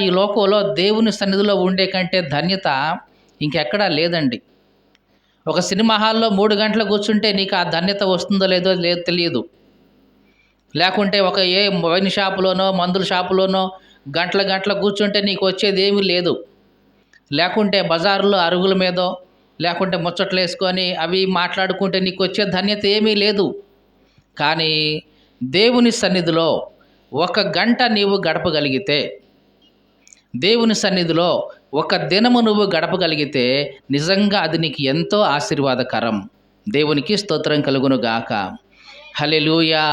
ఈ లోకంలో దేవుని సన్నిధిలో ఉండే కంటే ధన్యత ఇంకెక్కడా లేదండి. ఒక సినిమా హాల్లో 3 గంటలు కూర్చుంటే నీకు ఆ ధన్యత వస్తుందో లేదో తెలియదు. లేకుంటే ఒక వైన్ షాపులోనో మందుల షాపులోనో గంటల కూర్చుంటే నీకు వచ్చేది ఏమీ లేదు. లేకుంటే బజారులో అరుగుల మీదో లేకుంటే ముచ్చట్లు వేసుకొని అవి మాట్లాడుకుంటే నీకు వచ్చే ధన్యత ఏమీ లేదు. కానీ దేవుని సన్నిధిలో 1 గంట నీవు గడపగలిగితే, దేవుని సన్నిధిలో 1 దినము నువ్వు గడపగలిగితే నిజంగా అది నీకు ఎంతో ఆశీర్వాదకరం. దేవునికి స్తోత్రం కలుగును గాక. హల్లెలూయా,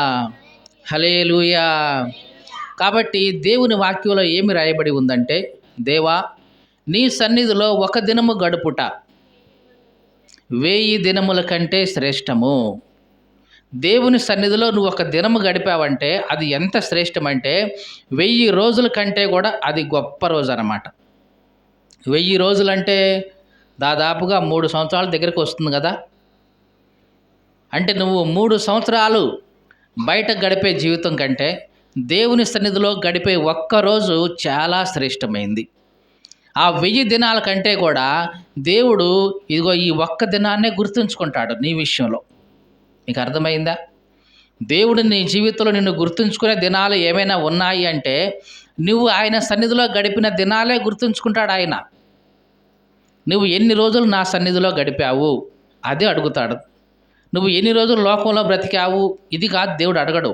హల్లెలూయా. కాబట్టి దేవుని వాక్యంలో ఏమి రాయబడి ఉందంటే, దేవా నీ సన్నిధిలో 1 దినము గడుపుట 1000 దినముల కంటే శ్రేష్టము. దేవుని సన్నిధిలో నువ్వు 1 దినము గడిపావంటే అది ఎంత శ్రేష్టమంటే 1000 రోజుల కంటే కూడా అది గొప్ప రోజు అన్నమాట. 1000 రోజులంటే దాదాపుగా 3 సంవత్సరాల దగ్గరికి వస్తుంది కదా. అంటే నువ్వు 3 సంవత్సరాలు బయట గడిపే జీవితం కంటే దేవుని సన్నిధిలో గడిపే 1 రోజు చాలా శ్రేష్టమైంది. ఆ 1000 దినాల కంటే కూడా దేవుడు ఇదిగో ఈ 1 దినాన్నే గుర్తుంచుకుంటాడు నీ విషయంలో. నీకు అర్థమైందా? దేవుడు నీ జీవితంలో నిన్ను గుర్తుంచుకునే దినాలు ఏమైనా ఉన్నాయి అంటే నువ్వు ఆయన సన్నిధిలో గడిపిన దినాలే గుర్తుంచుకుంటాడు ఆయన. నువ్వు ఎన్ని రోజులు నా సన్నిధిలో గడిపావు అదే అడుగుతాడు. నువ్వు ఎన్ని రోజులు లోకంలో బ్రతికావు ఇది కాదు దేవుడు అడగడు.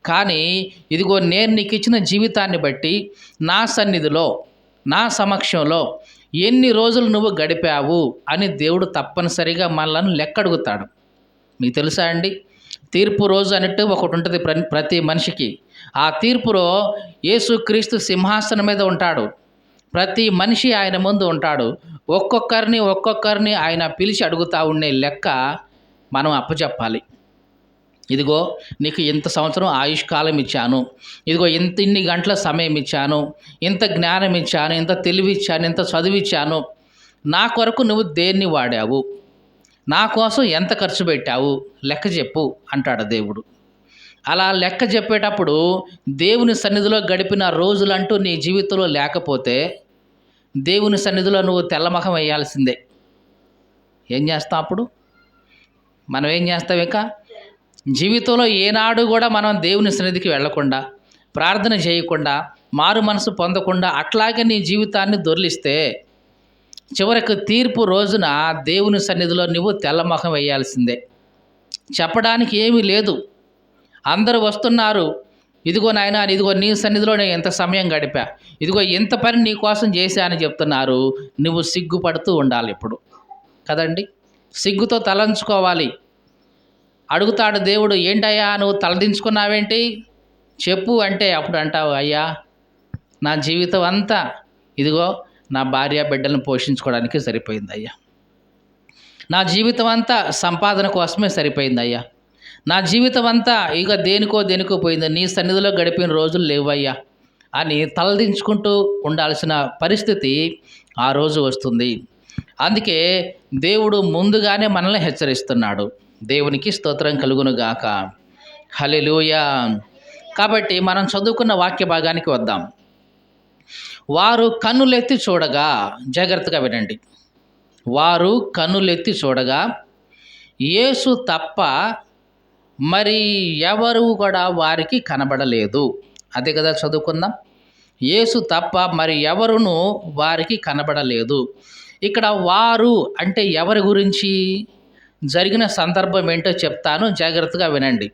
కానీ ఇదిగో నేను నీకు ఇచ్చిన జీవితాన్ని బట్టి నా సన్నిధిలో నా సమక్షంలో ఎన్ని రోజులు నువ్వు గడిపావు అని దేవుడు తప్పనిసరిగా మనలను లెక్క అడుగుతాడు. మీకు తెలుసా అండి, తీర్పు రోజు అన్నట్టు ఒకటి ఉంటుంది ప్రతి మనిషికి. ఆ తీర్పులో యేసుక్రీస్తు సింహాసనం మీద ఉంటాడు. ప్రతి మనిషి ఆయన ముందు ఉంటాడు. ఒక్కొక్కరిని ఆయన పిలిచి అడుగుతూ ఉండే లెక్క మనం అప్పచెప్పాలి. ఇదిగో నీకు ఇంత సంవత్సరం ఆయుష్కాలం ఇచ్చాను, ఇదిగో ఇన్ని గంటల సమయం ఇచ్చాను, ఇంత జ్ఞానం ఇచ్చాను, ఇంత తెలివి ఇచ్చాను, ఇంత చదువు ఇచ్చాను, నా కొరకు నువ్వు దేన్ని వాడావు, నా కోసం ఎంత ఖర్చు పెట్టావు లెక్క చెప్పు అంటాడు దేవుడు. అలా లెక్క చెప్పేటప్పుడు దేవుని సన్నిధిలో గడిపిన రోజులంటూ నీ జీవితంలో లేకపోతే దేవుని సన్నిధిలో నువ్వు తెల్లమఖం వేయాల్సిందే. ఏం చేస్తాం అప్పుడు? మనం ఏం చేస్తాం? ఇక జీవితంలో ఏనాడు కూడా మనం దేవుని సన్నిధికి వెళ్లకుండా, ప్రార్థన చేయకుండా, మారు మనసు పొందకుండా అట్లాగే నీ జీవితాన్ని దొర్లిస్తే చివరికి తీర్పు రోజున దేవుని సన్నిధిలో నువ్వు తెల్లమొహం వేయాల్సిందే. చెప్పడానికి ఏమీ లేదు. అందరూ వస్తున్నారు, ఇదిగో నాయనా ఇదిగో నీ సన్నిధిలో నేను ఎంత సమయం గడిపా, ఇదిగో ఎంత పని నీ కోసం చేశా అని చెప్తున్నారు. నువ్వు సిగ్గుపడుతూ ఉండాలి ఇప్పుడు కదండి. సిగ్గుతో తలంచుకోవాలి. అడుగుతాడు దేవుడు, ఏంటయ్యా నువ్వు తలదించుకున్నావేంటి చెప్పు అంటే అప్పుడు అంటావు, అయ్యా నా జీవితం అంతా ఇదిగో నా భార్య బిడ్డలను పోషించుకోవడానికి సరిపోయింది అయ్యా, నా జీవితం అంతా సంపాదన కోసమే సరిపోయింది అయ్యా, నా జీవితం అంతా ఇక దేనికో పోయింది, నీ సన్నిధిలో గడిపిన రోజులు లేవయ్యా అని తలదించుకుంటూ ఉండాల్సిన పరిస్థితి ఆ రోజు వస్తుంది. అందుకే దేవుడు ముందుగానే మనల్ని హెచ్చరిస్తున్నాడు. దేవునికి స్తోత్రం కలుగును గాక. హల్లెలూయా. కాబట్టి మనం చదువుకున్న వాక్య భాగానికి వద్దాం. వారు కన్నులెత్తి చూడగా, జాగ్రత్తగా వినండి, వారు కన్నులెత్తి చూడగా యేసు తప్ప మరి ఎవరు కూడా వారికి కనబడలేదు. అదే కదా చదువుకుందాం. యేసు తప్ప మరి ఎవరును వారికి కనబడలేదు. ఇక్కడ వారు అంటే ఎవరి గురించి? జరిగిన సందర్భం ఏంటో చెప్తాను, జాగ్రత్తగా వినండి.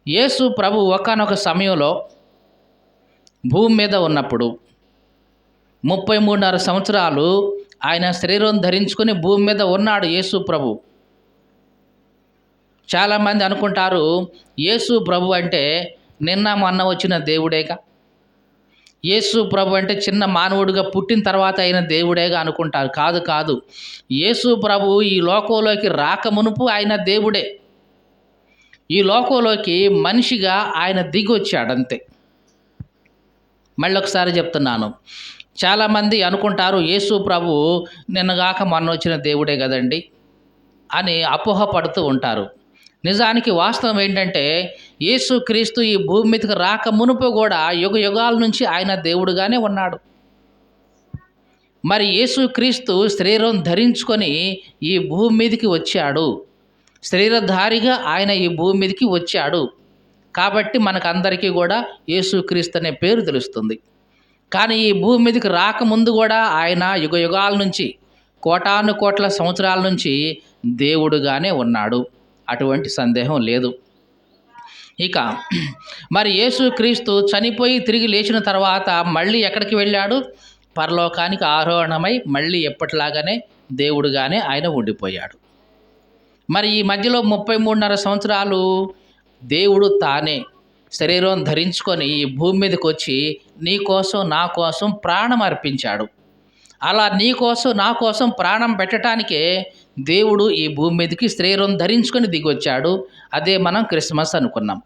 యేసు ప్రభు ఒకానొక సమయంలో భూమి మీద ఉన్నప్పుడు 33.5 సంవత్సరాలు ఆయన శరీరం ధరించుకొని భూమి మీద ఉన్నాడు యేసు ప్రభు. చాలామంది అనుకుంటారు యేసు ప్రభు అంటే నిన్న మొన్న వచ్చిన దేవుడేగా, యేసు ప్రభు అంటే చిన్న మానవుడిగా పుట్టిన తర్వాత అయిన దేవుడేగా అనుకుంటారు. కాదు. యేసు ప్రభు ఈ లోకంలోకి రాకమునుపు ఆయన దేవుడే. ఈ లోకంలోకి మనిషిగా ఆయన దిగి వచ్చాడంతే. మళ్ళీ ఒకసారి చెప్తున్నాను, చాలామంది అనుకుంటారు యేసు ప్రభు నిన్నగాక మొన్న వచ్చిన దేవుడే కదండి అని అపోహపడుతూ ఉంటారు. నిజానికి వాస్తవం ఏంటంటే యేసుక్రీస్తు ఈ భూమి మీదకి రాక మునుపు కూడా యుగ యుగాల నుంచి ఆయన దేవుడుగానే ఉన్నాడు. మరి యేసుక్రీస్తు శరీరం ధరించుకొని ఈ భూమి మీదకి వచ్చాడు. శరీరధారిగా ఆయన ఈ భూమి మీదకి వచ్చాడు. కాబట్టి మనకందరికీ కూడా యేసుక్రీస్తు అనే పేరు తెలుస్తుంది. కానీ ఈ భూమి మీదకి రాకముందు కూడా ఆయన యుగ యుగాల నుంచి కోటాను కోట్ల సంవత్సరాల నుంచి దేవుడుగానే ఉన్నాడు. అటువంటి సందేహం లేదు. ఇక మరి యేసుక్రీస్తు చనిపోయి తిరిగి లేచిన తర్వాత మళ్ళీ ఎక్కడికి వెళ్ళాడు? పరలోకానికి ఆరోహణమై మళ్ళీ ఎప్పటిలాగానే దేవుడుగానే ఆయన ఉండిపోయాడు. మరి ఈ మధ్యలో 33.5 సంవత్సరాలు దేవుడు తానే శరీరం ధరించుకొని ఈ భూమి మీదకి వచ్చి నీ కోసం నా కోసం ప్రాణం అర్పించాడు. అలా నీ కోసం నా కోసం ప్రాణం పెట్టడానికే దేవుడు ఈ భూమి మీదకి శరీరం ధరించుకొని దిగొచ్చాడు. అదే మనం క్రిస్మస్ అనుకున్నాం.